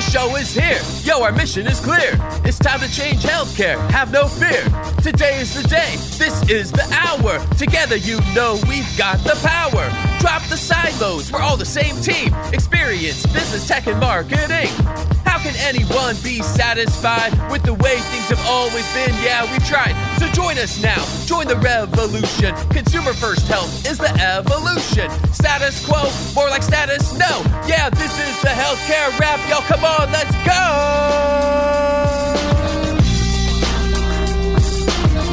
The show is here. Yo, our mission is clear. It's time to change healthcare. Have no fear. Today is the day. This is the hour. Together, you know we've got the power. Drop the silos. We're all the same team. Experience, business, tech, and marketing. How can anyone be satisfied with the way things have always been? Yeah, we've tried. So join us now. Join the revolution. Consumer first health is the evolution. Status quo, more like status no. Yeah, this is the healthcare rap. Y'all, come on, let's go!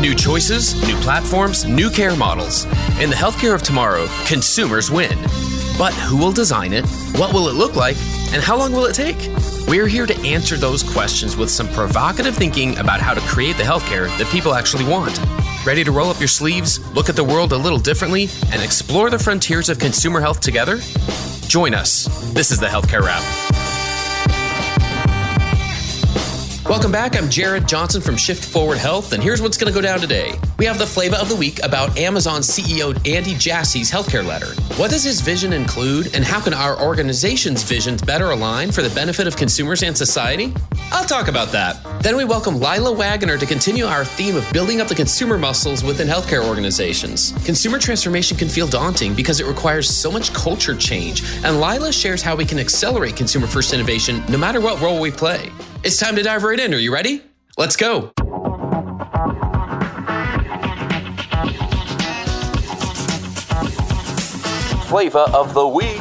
New choices, new platforms, new care models. In the healthcare of tomorrow, consumers win. But who will design it? What will it look like? And how long will it take? We're here to answer those questions with some provocative thinking about how to create the healthcare that people actually want. Ready to roll up your sleeves, look at the world a little differently, and explore the frontiers of consumer health together? Join us. This is the Healthcare Wrap. Welcome back. I'm Jared Johnson from Shift Forward Health, and here's what's going to go down today. We have the flavor of the week about Amazon CEO Andy Jassy's healthcare letter. What does his vision include, and how can our organization's visions better align for the benefit of consumers and society? I'll talk about that. Then we welcome Laila Waggoner to continue our theme of building up the consumer muscles within healthcare organizations. Consumer transformation can feel daunting because it requires so much culture change, and Laila shares how we can accelerate consumer-first innovation no matter what role we play. It's time to dive right in. Are you ready? Let's go. Flavor of the week.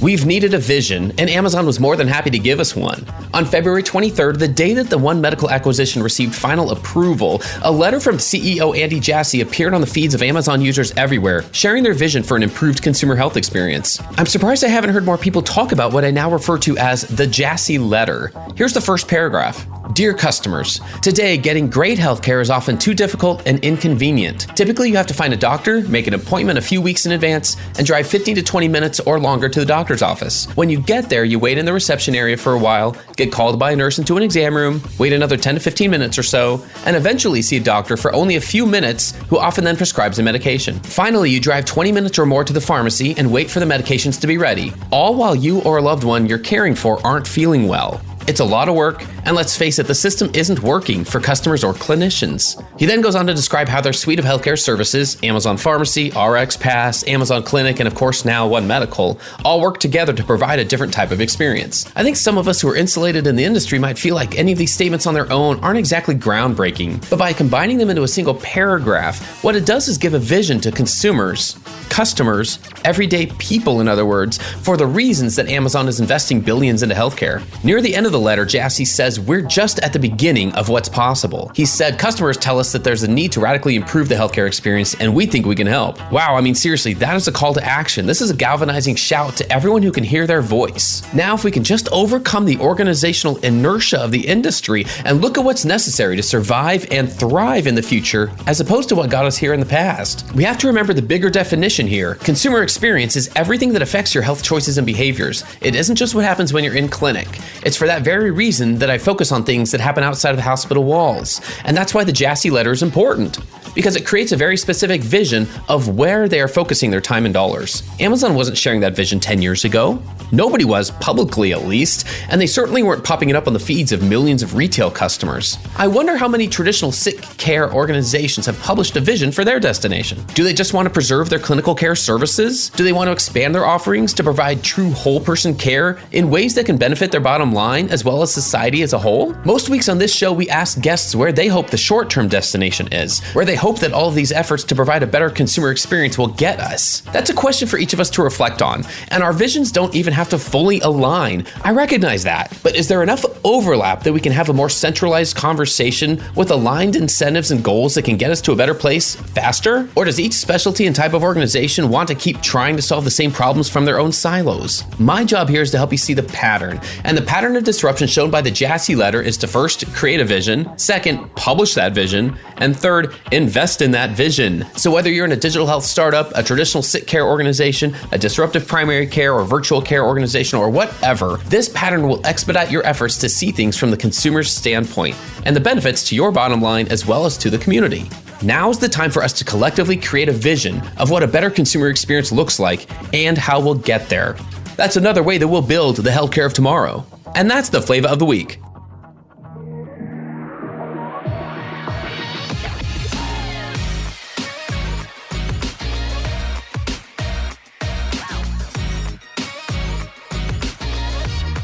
We've needed a vision, and Amazon was more than happy to give us one. On February 23rd, the day that the One Medical acquisition received final approval, a letter from CEO Andy Jassy appeared on the feeds of Amazon users everywhere, sharing their vision for an improved consumer health experience. I'm surprised I haven't heard more people talk about what I now refer to as the Jassy letter. Here's the first paragraph. Dear customers, today getting great healthcare is often too difficult and inconvenient. Typically, you have to find a doctor, make an appointment a few weeks in advance, and drive 15 to 20 minutes or longer to the doctor's office. When you get there, you wait in the reception area for a while, get called by a nurse into an exam room, wait another 10 to 15 minutes or so, and eventually see a doctor for only a few minutes, who often then prescribes a medication. Finally, you drive 20 minutes or more to the pharmacy and wait for the medications to be ready, all while you or a loved one you're caring for aren't feeling well. It's a lot of work, and let's face it, the system isn't working for customers or clinicians. He then goes on to describe how their suite of healthcare services, Amazon Pharmacy, RX Pass, Amazon Clinic, and of course now One Medical, all work together to provide a different type of experience. I think some of us who are insulated in the industry might feel like any of these statements on their own aren't exactly groundbreaking, but by combining them into a single paragraph, what it does is give a vision to consumers, customers, everyday people, in other words, for the reasons that Amazon is investing billions into healthcare. Near the end of the letter, Jassy says we're just at the beginning of what's possible. He said customers tell us that there's a need to radically improve the healthcare experience, and we think we can help. Wow, I mean seriously, that is a call to action. This is a galvanizing shout to everyone who can hear their voice. Now, if we can just overcome the organizational inertia of the industry and look at what's necessary to survive and thrive in the future, as opposed to what got us here in the past. We have to remember the bigger definition here. Consumer experience is everything that affects your health choices and behaviors. It isn't just what happens when you're in clinic. It's for that very reason that I focus on things that happen outside of the hospital walls. And that's why the Jassy letter is important, because it creates a very specific vision of where they are focusing their time and dollars. Amazon wasn't sharing that vision 10 years ago. Nobody was, publicly at least, and they certainly weren't popping it up on the feeds of millions of retail customers. I wonder how many traditional sick care organizations have published a vision for their destination. Do they just want to preserve their clinical care services? Do they want to expand their offerings to provide true whole person care in ways that can benefit their bottom line as well as society as a whole? Most weeks on this show, we ask guests where they hope the short-term destination is, where they hope that all of these efforts to provide a better consumer experience will get us. That's a question for each of us to reflect on, and our visions don't even have to fully align. I recognize that, but is there enough overlap that we can have a more centralized conversation with aligned incentives and goals that can get us to a better place faster? Or does each specialty and type of organization want to keep trying to solve the same problems from their own silos? My job here is to help you see the pattern, and the pattern of disruption shown by the Jassy letter is to first, create a vision, second, publish that vision, and third, invest in that vision. So whether you're in a digital health startup, a traditional sick care organization, a disruptive primary care or virtual care organization, or whatever, this pattern will expedite your efforts to see things from the consumer's standpoint and the benefits to your bottom line as well as to the community. Now is the time for us to collectively create a vision of what a better consumer experience looks like and how we'll get there. That's another way that we'll build the healthcare of tomorrow. And that's the flavor of the week.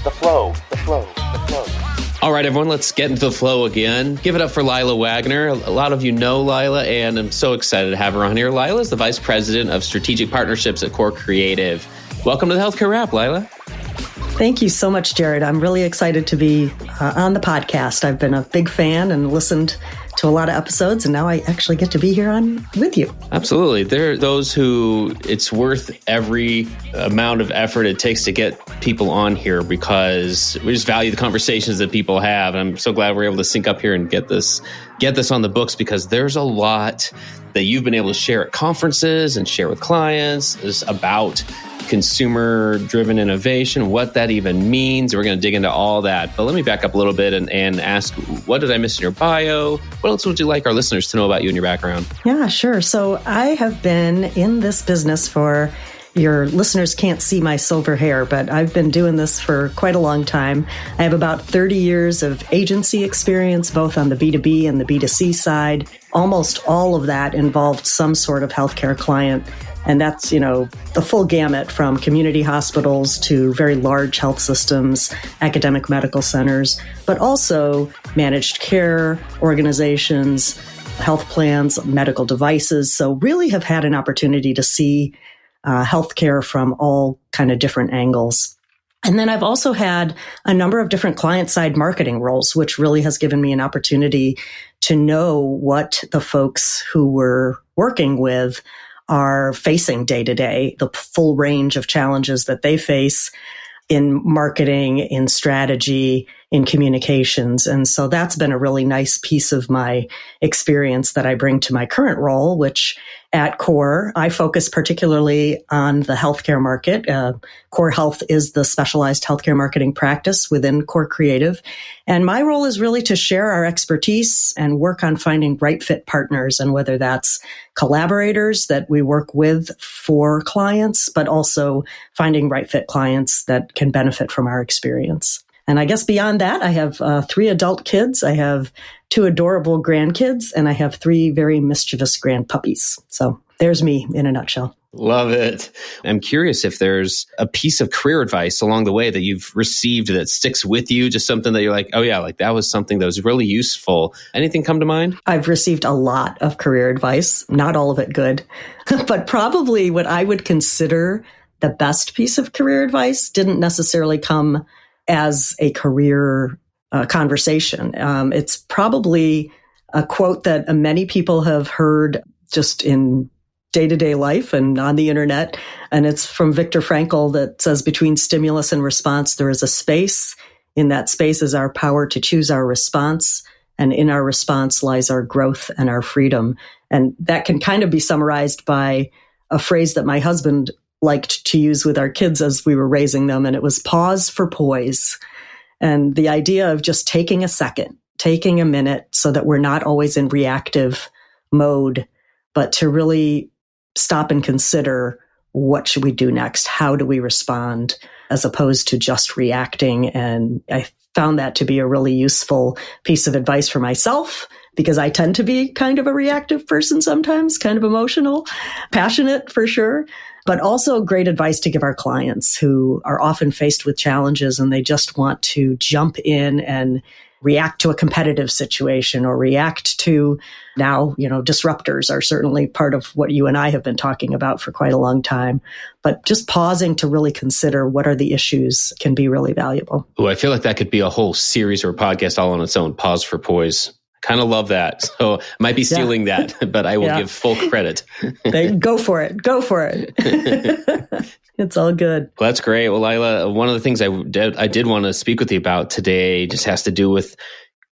The flow. All right, everyone, let's get into the flow again. Give it up for Laila Waggoner. A lot of you know Laila, and I'm so excited to have her on here. Laila is the Vice President of Strategic Partnerships at Core Creative. Welcome to the Healthcare Wrap, Laila. Thank you so much, Jared. I'm really excited to be on the podcast. I've been a big fan and listened to a lot of episodes, and now I actually get to be here with you. Absolutely. There are those who it's worth every amount of effort it takes to get people on here because we just value the conversations that people have. And I'm so glad we're able to sync up here and get this on the books because there's a lot that you've been able to share at conferences and share with clients is about consumer-driven innovation, what that even means. We're going to dig into all that. But let me back up a little bit and ask, what did I miss in your bio? What else would you like our listeners to know about you and your background? Yeah, sure. So I have been in this business for, your listeners can't see my silver hair, but I've been doing this for quite a long time. I have about 30 years of agency experience, both on the B2B and the B2C side. Almost all of that involved some sort of healthcare client. And that's, the full gamut from community hospitals to very large health systems, academic medical centers, but also managed care organizations, health plans, medical devices. So really have had an opportunity to see healthcare from all kind of different angles. And then I've also had a number of different client-side marketing roles, which really has given me an opportunity to know what the folks who we're working with are facing day to day, the full range of challenges that they face in marketing, in strategy, in communications. And so that's been a really nice piece of my experience that I bring to my current role, which at Core, I focus particularly on the healthcare market. Core Health is the specialized healthcare marketing practice within Core Creative. And my role is really to share our expertise and work on finding right fit partners, and whether that's collaborators that we work with for clients, but also finding right fit clients that can benefit from our experience. And I guess beyond that, I have 3 adult kids. I have 2 adorable grandkids, and I have 3 very mischievous grandpuppies. So there's me in a nutshell. Love it. I'm curious if there's a piece of career advice along the way that you've received that sticks with you, just something that you're like, oh yeah, like that was something that was really useful. Anything come to mind? I've received a lot of career advice, not all of it good, but probably what I would consider the best piece of career advice didn't necessarily come as a career conversation. It's probably a quote that many people have heard just in day-to-day life and on the internet. And it's from Viktor Frankl that says, between stimulus and response, there is a space. In that space is our power to choose our response. And in our response lies our growth and our freedom. And that can kind of be summarized by a phrase that my husband liked to use with our kids as we were raising them. And it was pause for poise. And the idea of just taking a second, taking a minute so that we're not always in reactive mode, but to really stop and consider, what should we do next? How do we respond, as opposed to just reacting? And I found that to be a really useful piece of advice for myself, because I tend to be kind of a reactive person sometimes, kind of emotional, passionate for sure, but also great advice to give our clients who are often faced with challenges and they just want to jump in and react to a competitive situation or react to now, disruptors are certainly part of what you and I have been talking about for quite a long time. But just pausing to really consider what are the issues can be really valuable. Oh, I feel like that could be a whole series or a podcast all on its own. Pause for poise. Kind of love that. So I might be stealing that, but I will give full credit. Go for it. Go for it. It's all good. Well, that's great. Well, Laila, one of the things I did want to speak with you about today just has to do with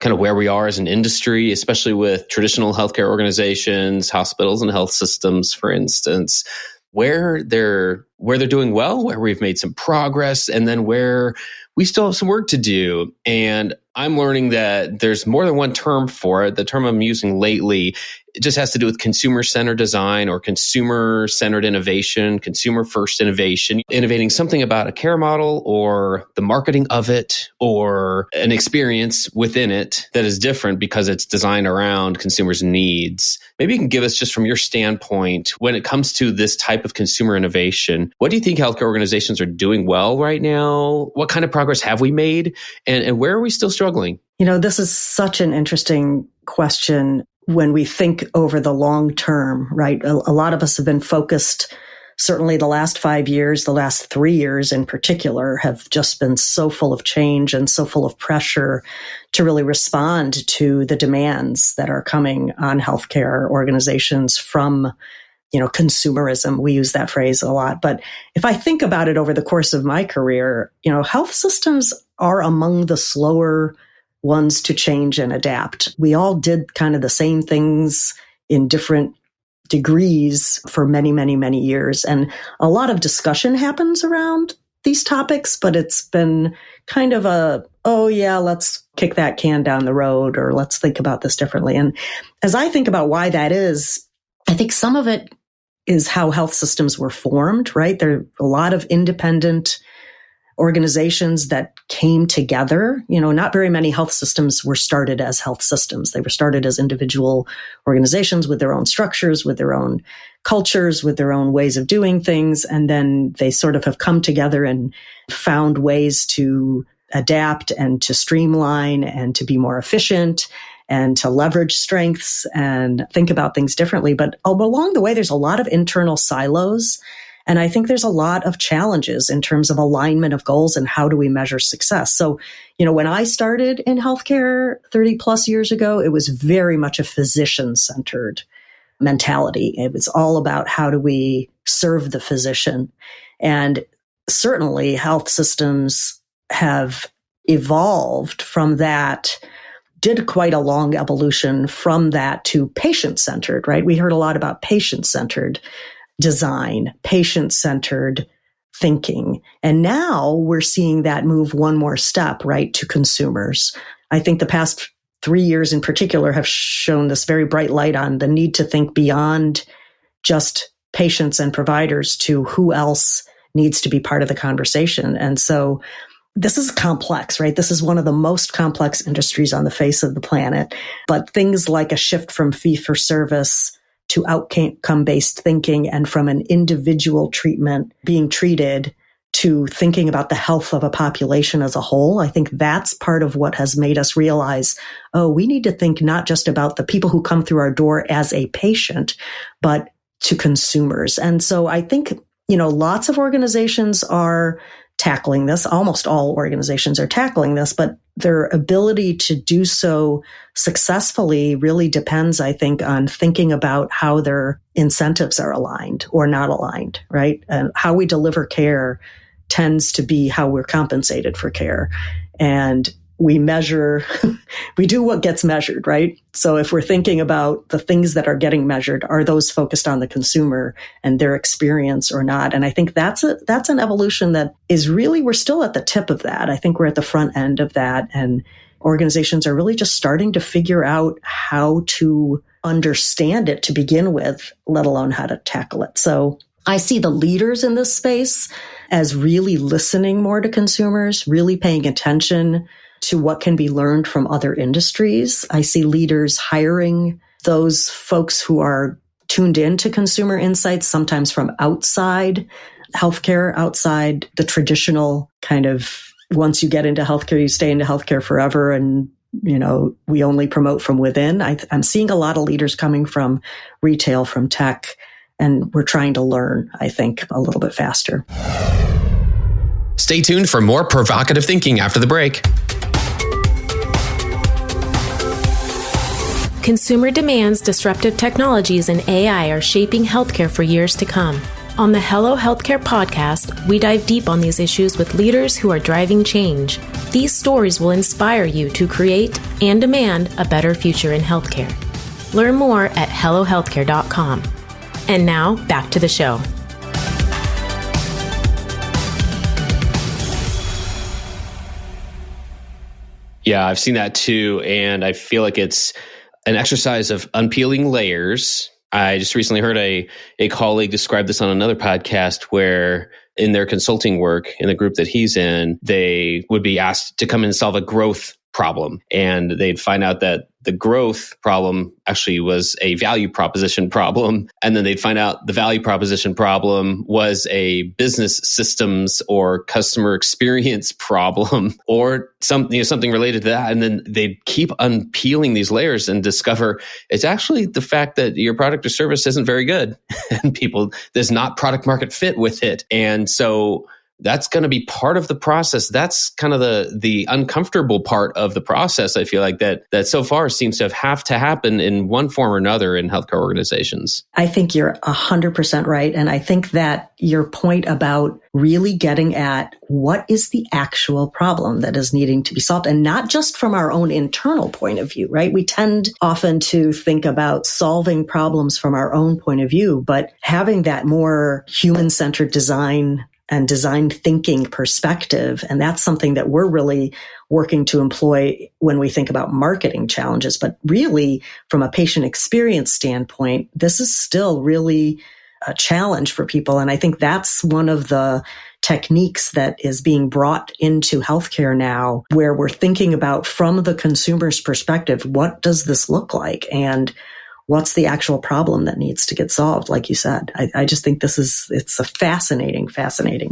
kind of where we are as an industry, especially with traditional healthcare organizations, hospitals and health systems, for instance, where they're where they're doing well, where we've made some progress, and then where we still have some work to do. And I'm learning that there's more than one term for it. The term I'm using lately, it just has to do with consumer-centered design or consumer-centered innovation, consumer-first innovation, innovating something about a care model or the marketing of it or an experience within it that is different because it's designed around consumers' needs. Maybe you can give us, just from your standpoint, when it comes to this type of consumer innovation, what do you think healthcare organizations are doing well right now? What kind of progress have we made? And where are we still struggling? This is such an interesting question when we think over the long term, right? A lot of us have been focused, certainly the last 5 years, the last 3 years in particular, have just been so full of change and so full of pressure to really respond to the demands that are coming on healthcare organizations from consumerism. We use that phrase a lot. But if I think about it over the course of my career, health systems are among the slower ones to change and adapt. We all did kind of the same things in different degrees for many, many, many years. And a lot of discussion happens around these topics, but it's been kind of let's kick that can down the road, or let's think about this differently. And as I think about why that is, I think some of it is how health systems were formed, right? There are a lot of independent organizations that came together. Not very many health systems were started as health systems. They were started as individual organizations with their own structures, with their own cultures, with their own ways of doing things. And then they sort of have come together and found ways to adapt and to streamline and to be more efficient and to leverage strengths and think about things differently. But along the way, there's a lot of internal silos. And I think there's a lot of challenges in terms of alignment of goals and how do we measure success. So, when I started in healthcare 30 plus years ago, it was very much a physician-centered mentality. It was all about how do we serve the physician. And certainly health systems have evolved from that, did quite a long evolution from that to patient-centered, right? We heard a lot about patient-centered design, patient-centered thinking. And now we're seeing that move one more step, right, to consumers. I think the past 3 years in particular have shown this very bright light on the need to think beyond just patients and providers to who else needs to be part of the conversation. And so this is complex, right? This is one of the most complex industries on the face of the planet. But things like a shift from fee-for-service to outcome-based thinking, and from an individual treatment being treated to thinking about the health of a population as a whole, I think that's part of what has made us realize, we need to think not just about the people who come through our door as a patient, but to consumers. And so I think, lots of organizations are tackling this. Almost all organizations are tackling this, but their ability to do so successfully really depends, I think, on thinking about how their incentives are aligned or not aligned, right? And how we deliver care tends to be how we're compensated for care. And we measure, we do what gets measured, right? So if we're thinking about the things that are getting measured, are those focused on the consumer and their experience or not? And I think that's an evolution that is really, we're still at the tip of that. I think we're at the front end of that. And organizations are really just starting to figure out how to understand it to begin with, let alone how to tackle it. So I see the leaders in this space as really listening more to consumers, really paying attention to what can be learned from other industries. I see leaders hiring those folks who are tuned into consumer insights, sometimes from outside healthcare, outside the traditional kind of, once you get into healthcare, you stay into healthcare forever. And, we only promote from within. I'm seeing a lot of leaders coming from retail, from tech, and we're trying to learn, I think, a little bit faster. Stay tuned for more provocative thinking after the break. Consumer demands, disruptive technologies, and AI are shaping healthcare for years to come. On the Hello Healthcare podcast, we dive deep on these issues with leaders who are driving change. These stories will inspire you to create and demand a better future in healthcare. Learn more at hellohealthcare.com. And now, back to the show. Yeah, I've seen that too. And I feel like it's an exercise of unpeeling layers. I just recently heard a colleague describe this on another podcast where in their consulting work, in the group that he's in, they would be asked to come in and solve a growth problem. And they'd find out that the growth problem actually was a value proposition problem. And then they'd find out the value proposition problem was a business systems or customer experience problem or something related to that. And then they'd keep unpeeling these layers and discover it's actually the fact that your product or service isn't very good and there's not product market fit with it. And so that's going to be part of the process. That's kind of the uncomfortable part of the process. I feel like that so far seems to have to happen in one form or another in healthcare organizations. I think you're 100% right. And I think that your point about really getting at what is the actual problem that is needing to be solved, and not just from our own internal point of view, right? We tend often to think about solving problems from our own point of view, but having that more human-centered design and design thinking perspective. And that's something that we're really working to employ when we think about marketing challenges. But really, from a patient experience standpoint, this is still really a challenge for people. And I think that's one of the techniques that is being brought into healthcare now, where we're thinking about from the consumer's perspective, what does this look like? And what's the actual problem that needs to get solved? Like you said, I just think it's a fascinating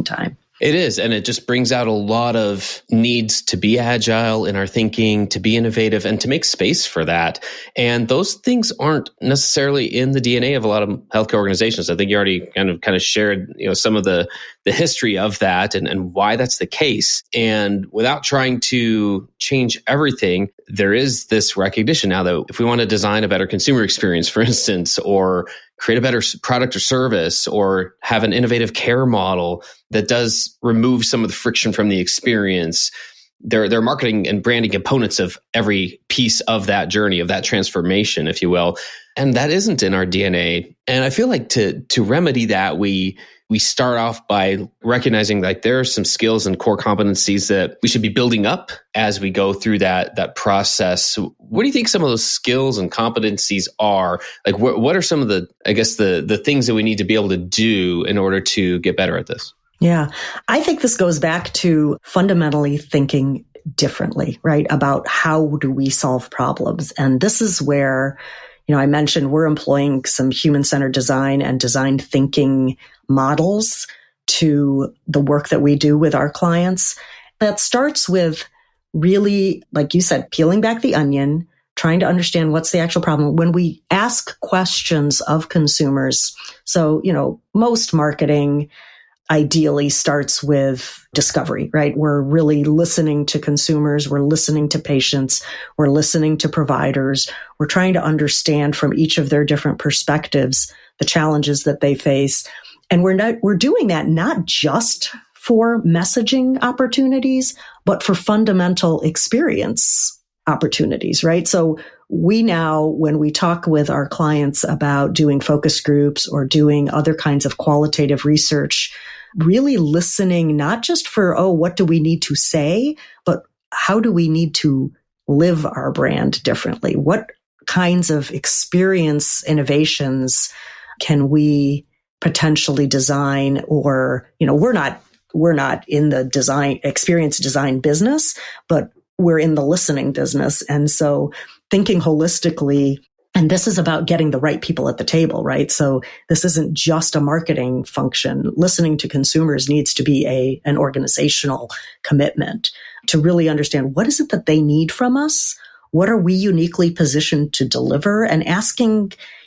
time. It is. And it just brings out a lot of needs to be agile in our thinking, to be innovative, and to make space for that. And those things aren't necessarily in the DNA of a lot of healthcare organizations. I think you already kind of shared, some of the history of that and why that's the case. And without trying to change everything, there is this recognition now that if we want to design a better consumer experience, for instance, or create a better product or service, or have an innovative care model that does remove some of the friction from the experience, there are marketing and branding components of every piece of that journey, of that transformation, if you will. And that isn't in our DNA. And I feel like to remedy that, we start off by recognizing like there are some skills and core competencies that we should be building up as we go through that process. What do you think some of those skills and competencies are? Like, what are some of the things that we need to be able to do in order to get better at this? Yeah, I think this goes back to fundamentally thinking differently, right? About how do we solve problems? And this is where, I mentioned we're employing some human-centered design and design thinking models to the work that we do with our clients. That starts with really, like you said, peeling back the onion, trying to understand what's the actual problem. When we ask questions of consumers, so, most marketing ideally starts with discovery, right? We're really listening to consumers. We're listening to patients. We're listening to providers. We're trying to understand from each of their different perspectives the challenges that they face. And we're doing that not just for messaging opportunities, but for fundamental experience opportunities, right? So we now, when we talk with our clients about doing focus groups or doing other kinds of qualitative research, really listening not just for, what do we need to say, but how do we need to live our brand differently? What kinds of experience innovations can we potentially design? Or, we're not in the experience design business, but we're in the listening business. And so thinking holistically, and this is about getting the right people at the table, right? So this isn't just a marketing function. Listening to consumers needs to be an organizational commitment to really understand what is it that they need from us? What are we uniquely positioned to deliver? And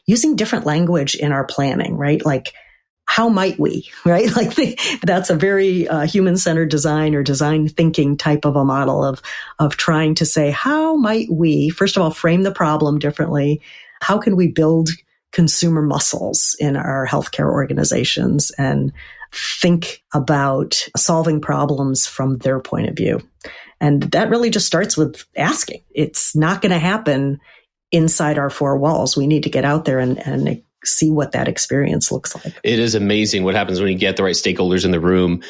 using different language in our planning, right? Like, how might we, right? That's a very human-centered design or design thinking type of a model of trying to say, how might we, first of all, frame the problem differently? How can we build consumer muscles in our healthcare organizations and think about solving problems from their point of view? And that really just starts with asking. It's not going to happen inside our four walls. We need to get out there and see what that experience looks like. It is amazing what happens when you get the right stakeholders in the room.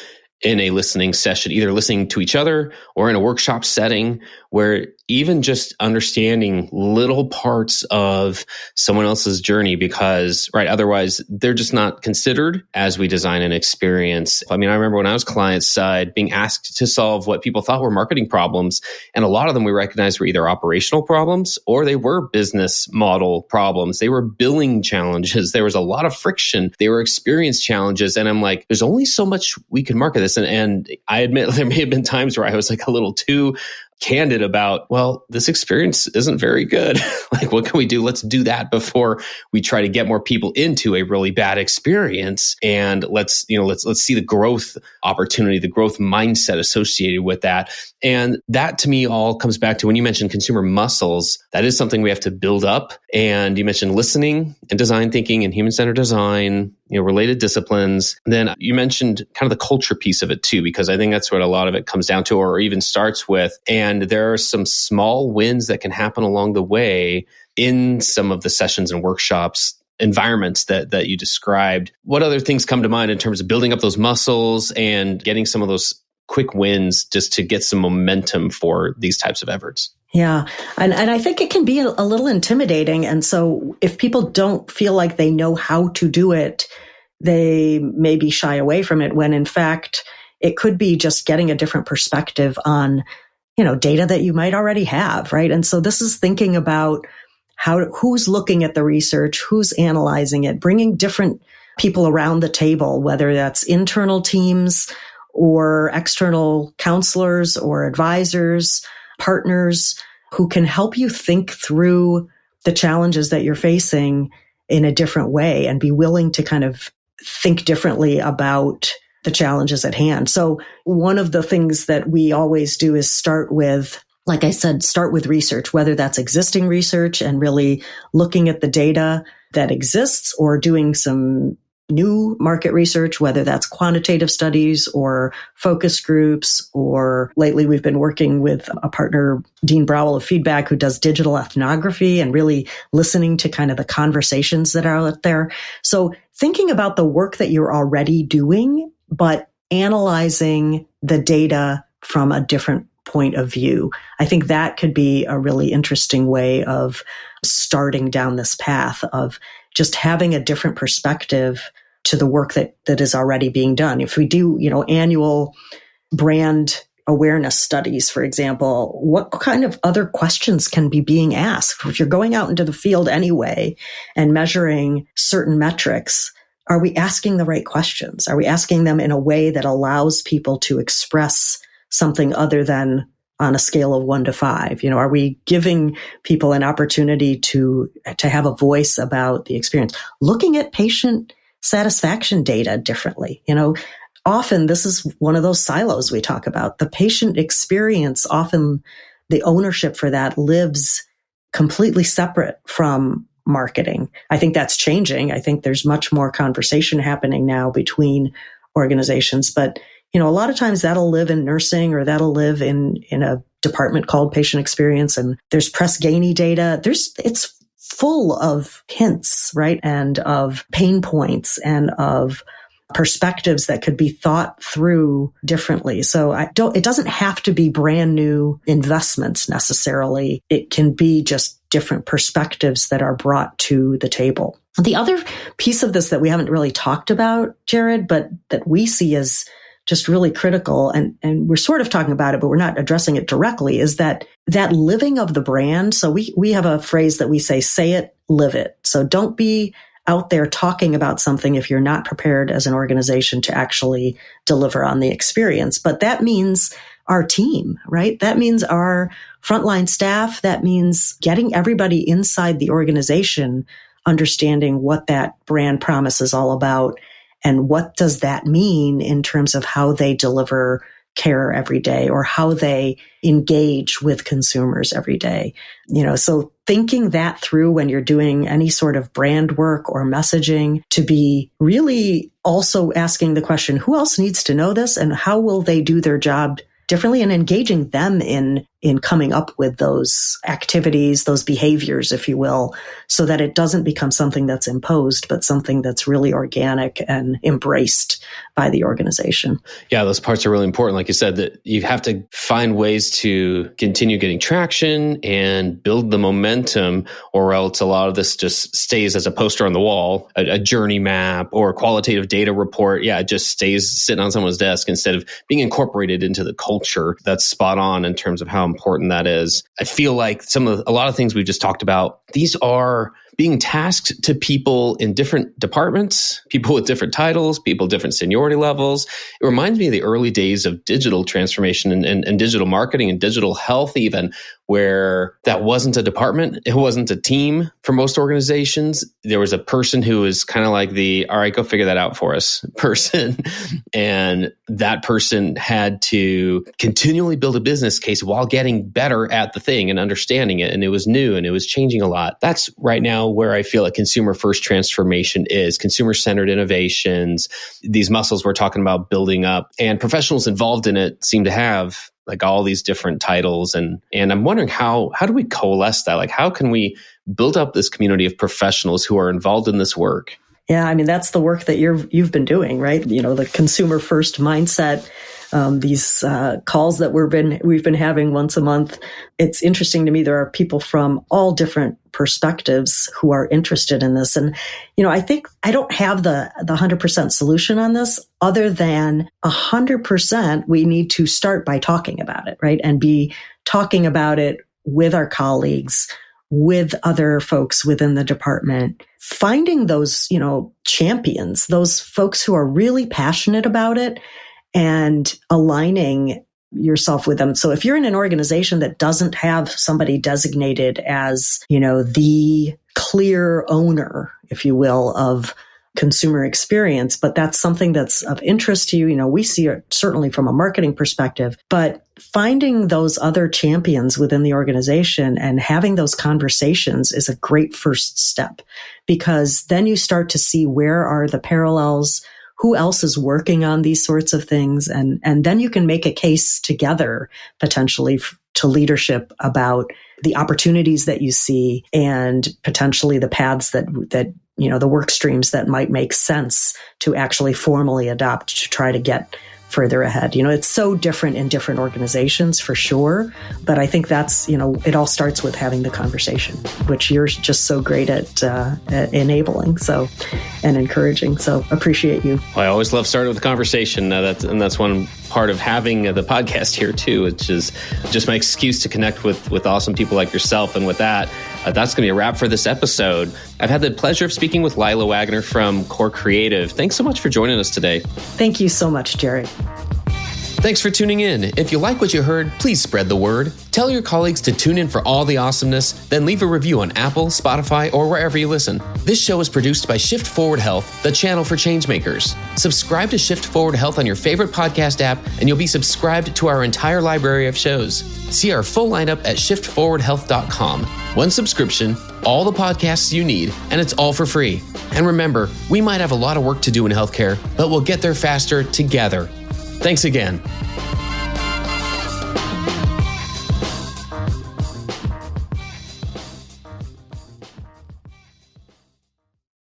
in a listening session, either listening to each other or in a workshop setting, where even just understanding little parts of someone else's journey, because, right, otherwise they're just not considered as we design an experience. I mean, I remember when I was client side being asked to solve what people thought were marketing problems, and a lot of them we recognized were either operational problems or they were business model problems. They were billing challenges. There was a lot of friction. They were experience challenges. And I'm like, there's only so much we can market this. And I admit there may have been times where I was like a little too candid about, well, this experience isn't very good. Like, what can we do? Let's do that before we try to get more people into a really bad experience. And let's see the growth opportunity, the growth mindset associated with that. And that to me all comes back to when you mentioned consumer muscles, that is something we have to build up. And you mentioned listening and design thinking and human-centered design, related disciplines. And then you mentioned kind of the culture piece of it too, because I think that's what a lot of it comes down to, or even starts with. And there are some small wins that can happen along the way in some of the sessions and workshops environments that you described. What other things come to mind in terms of building up those muscles and getting some of those quick wins just to get some momentum for these types of efforts? Yeah. And I think it can be a little intimidating. And so if people don't feel like they know how to do it, they maybe shy away from it, when in fact, it could be just getting a different perspective on, data that you might already have, right? And so this is thinking about who's looking at the research, who's analyzing it, bringing different people around the table, whether that's internal teams or external counselors or advisors, partners who can help you think through the challenges that you're facing in a different way and be willing to kind of think differently about the challenges at hand. So one of the things that we always do is start with, like I said, start with research, whether that's existing research and really looking at the data that exists, or doing some new market research, whether that's quantitative studies or focus groups, or lately we've been working with a partner, Dean Browell of Feedback, who does digital ethnography and really listening to kind of the conversations that are out there. So thinking about the work that you're already doing, but analyzing the data from a different point of view. I think that could be a really interesting way of starting down this path of just having a different perspective to the work that is already being done. If we do, annual brand awareness studies, for example, what kind of other questions can be being asked? If you're going out into the field anyway and measuring certain metrics, are we asking the right questions? Are we asking them in a way that allows people to express something other than on a scale of 1 to 5? Are we giving people an opportunity to have a voice about the experience? Looking at patient satisfaction data differently. Often this is one of those silos we talk about. The patient experience, often the ownership for that lives completely separate from marketing. I think that's changing. I think there's much more conversation happening now between organizations, but a lot of times that'll live in nursing, or that'll live in a department called patient experience. And there's Press Ganey data. It's full of hints, right? And of pain points and of perspectives that could be thought through differently. So it doesn't have to be brand new investments necessarily. It can be just different perspectives that are brought to the table. The other piece of this that we haven't really talked about, Jared, but that we see as just really critical, and we're sort of talking about it, but we're not addressing it directly, is that living of the brand. So we have a phrase that we say it, live it. So don't be out there talking about something if you're not prepared as an organization to actually deliver on the experience. But that means our team, right? That means our frontline staff. That means getting everybody inside the organization understanding what that brand promise is all about. And what does that mean in terms of how they deliver care every day, or how they engage with consumers every day? So thinking that through when you're doing any sort of brand work or messaging, to be really also asking the question, who else needs to know this, and how will they do their job differently, and engaging them in in coming up with those activities, those behaviors, if you will, so that it doesn't become something that's imposed, but something that's really organic and embraced by the organization. Yeah, those parts are really important. Like you said, that you have to find ways to continue getting traction and build the momentum, or else a lot of this just stays as a poster on the wall, a journey map or a qualitative data report. Yeah, it just stays sitting on someone's desk instead of being incorporated into the culture. That's spot on in terms of how important that is. I feel like a lot of things we've just talked about, these are being tasked to people in different departments, people with different titles, people different seniority levels. It reminds me of the early days of digital transformation and digital marketing and digital health even, where that wasn't a department. It wasn't a team for most organizations. There was a person who was kind of like the, all right, go figure that out for us person. And that person had to continually build a business case while getting better at the thing and understanding it. And it was new and it was changing a lot. That's right now where I feel like consumer first transformation is, consumer centered innovations, these muscles we're talking about building up, and professionals involved in it seem to have like all these different titles. And I'm wondering how do we coalesce that? Like, how can we build up this community of professionals who are involved in this work? Yeah, I mean, that's the work that you've been doing, right? You know, the consumer first mindset, these calls that we've been having once a month. It's interesting to me. There are people from all different perspectives who are interested in this. And, you know, I think I don't have the 100% solution on this, other than 100% we need to start by talking about it, right? And be talking about it with our colleagues, with other folks within the department, finding those, you know, champions, those folks who are really passionate about it, and aligning yourself with them. So if you're in an organization that doesn't have somebody designated as, you know, the clear owner, if you will, of consumer experience, but that's something that's of interest to you, you know, we see it certainly from a marketing perspective, but finding those other champions within the organization and having those conversations is a great first step, because then you start to see where are the parallels, who else is working on these sorts of things, and then you can make a case together potentially to leadership about the opportunities that you see and potentially the paths that you know, the work streams that might make sense to actually formally adopt to try to get further ahead. You know, it's so different in different organizations for sure, but I think that's, you know, it all starts with having the conversation, which you're just so great at enabling, so, and encouraging. So appreciate you. Well, I always love starting with a conversation. That's one part of having the podcast here too, which is just my excuse to connect with awesome people like yourself. And with that, that's going to be a wrap for this episode. I've had the pleasure of speaking with Laila Waggoner from Core Creative. Thanks so much for joining us today. Thank you so much, Jerry. Thanks for tuning in. If you like what you heard, please spread the word. Tell your colleagues to tune in for all the awesomeness, then leave a review on Apple, Spotify, or wherever you listen. This show is produced by Shift Forward Health, the channel for changemakers. Subscribe to Shift Forward Health on your favorite podcast app, and you'll be subscribed to our entire library of shows. See our full lineup at shiftforwardhealth.com. One subscription, all the podcasts you need, and it's all for free. And remember, we might have a lot of work to do in healthcare, but we'll get there faster together. Thanks again.